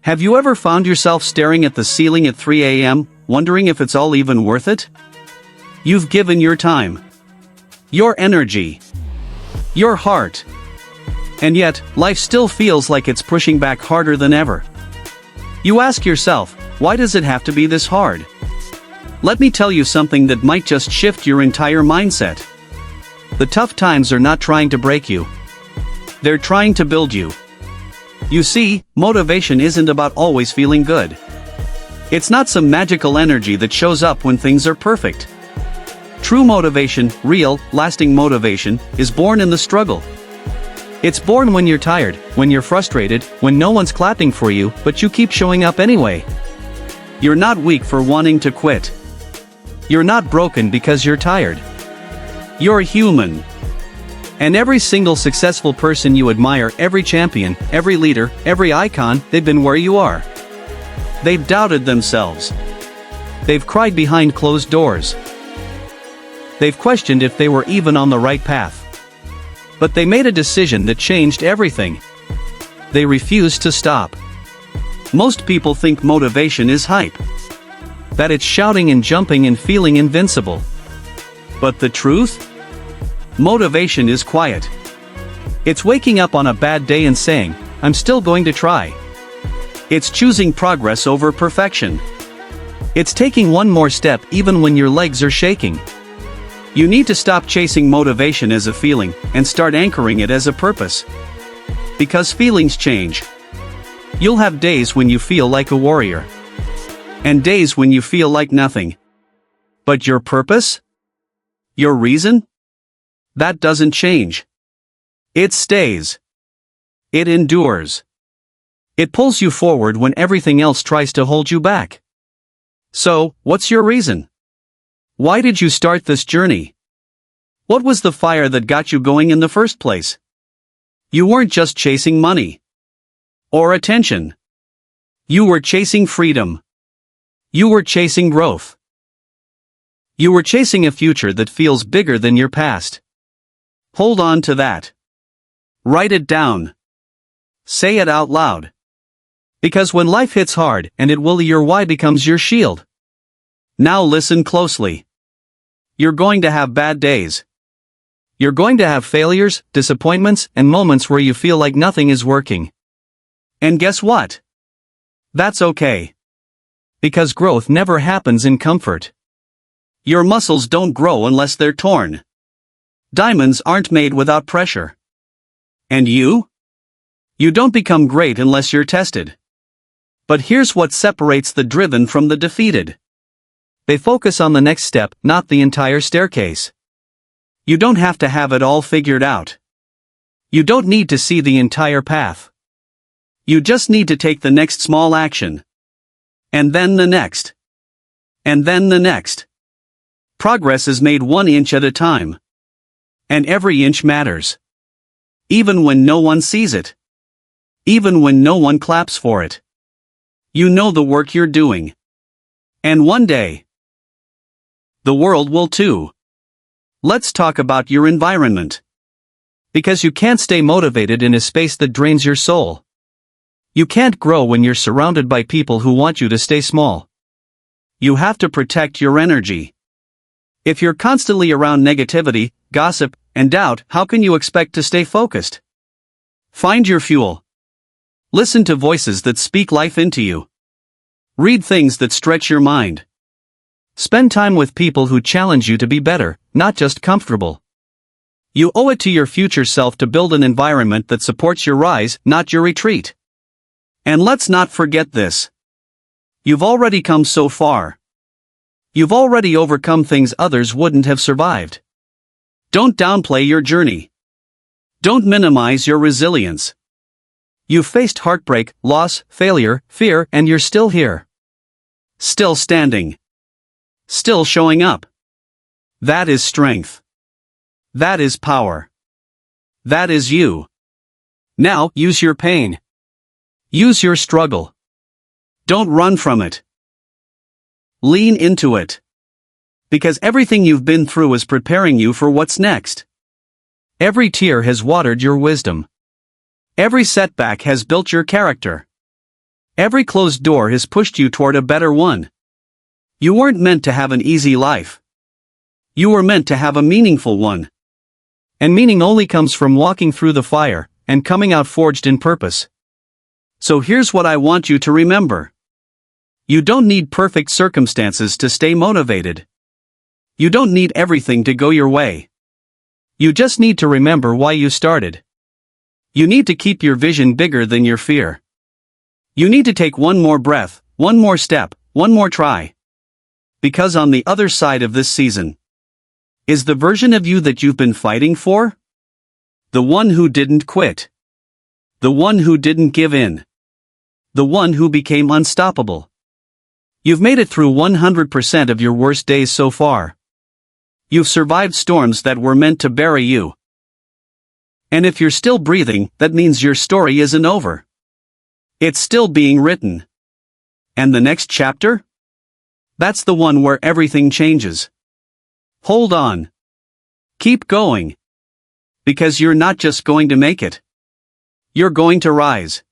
Have you ever found yourself staring at the ceiling at 3 a.m., wondering if it's all even worth it? You've given your time, your energy, your heart. And yet, life still feels like it's pushing back harder than ever. You ask yourself, why does it have to be this hard? Let me tell you something that might just shift your entire mindset. The tough times are not trying to break you. They're trying to build you. You see, motivation isn't about always feeling good. It's not some magical energy that shows up when things are perfect. True motivation, real, lasting motivation, is born in the struggle. It's born when you're tired, when you're frustrated, when no one's clapping for you, but you keep showing up anyway. You're not weak for wanting to quit. You're not broken because you're tired. You're human. And every single successful person you admire, every champion, every leader, every icon, they've been where you are. They've doubted themselves. They've cried behind closed doors. They've questioned if they were even on the right path. But they made a decision that changed everything. They refused to stop. Most people think motivation is hype. That it's shouting and jumping and feeling invincible. But the truth? Motivation is quiet. It's waking up on a bad day and saying, I'm still going to try. It's choosing progress over perfection. It's taking one more step even when your legs are shaking. You need to stop chasing motivation as a feeling and start anchoring it as a purpose. Because feelings change. You'll have days when you feel like a warrior. And days when you feel like nothing. But your purpose? Your reason? That doesn't change. It stays. It endures. It pulls you forward when everything else tries to hold you back. So, what's your reason? Why did you start this journey? What was the fire that got you going in the first place? You weren't just chasing money. Or attention. You were chasing freedom. You were chasing growth. You were chasing a future that feels bigger than your past. Hold on to that. Write it down. Say it out loud. Because when life hits hard, and it will, your why becomes your shield. Now listen closely. You're going to have bad days. You're going to have failures, disappointments, and moments where you feel like nothing is working. And guess what? That's okay. Because growth never happens in comfort. Your muscles don't grow unless they're torn. Diamonds aren't made without pressure. And you? You don't become great unless you're tested. But here's what separates the driven from the defeated. They focus on the next step, not the entire staircase. You don't have to have it all figured out. You don't need to see the entire path. You just need to take the next small action. And then the next. And then the next. Progress is made 1 inch at a time. And every inch matters. Even when no one sees it. Even when no one claps for it. You know the work you're doing. And one day, the world will too. Let's talk about your environment. Because you can't stay motivated in a space that drains your soul. You can't grow when you're surrounded by people who want you to stay small. You have to protect your energy. If you're constantly around negativity, gossip, and doubt, how can you expect to stay focused? Find your fuel. Listen to voices that speak life into you. Read things that stretch your mind. Spend time with people who challenge you to be better, not just comfortable. You owe it to your future self to build an environment that supports your rise, not your retreat. And let's not forget this. You've already come so far. You've already overcome things others wouldn't have survived. Don't downplay your journey. Don't minimize your resilience. You've faced heartbreak, loss, failure, fear, and you're still here. Still standing. Still showing up. That is strength. That is power. That is you. Now, use your pain. Use your struggle. Don't run from it. Lean into it. Because everything you've been through is preparing you for what's next. Every tear has watered your wisdom. Every setback has built your character. Every closed door has pushed you toward a better one. You weren't meant to have an easy life. You were meant to have a meaningful one. And meaning only comes from walking through the fire and coming out forged in purpose. So here's what I want you to remember. You don't need perfect circumstances to stay motivated. You don't need everything to go your way. You just need to remember why you started. You need to keep your vision bigger than your fear. You need to take one more breath, one more step, one more try. Because on the other side of this season is the version of you that you've been fighting for. The one who didn't quit. The one who didn't give in. The one who became unstoppable. You've made it through 100% of your worst days so far. You've survived storms that were meant to bury you. And if you're still breathing, that means your story isn't over. It's still being written. And the next chapter? That's the one where everything changes. Hold on. Keep going. Because you're not just going to make it. You're going to rise.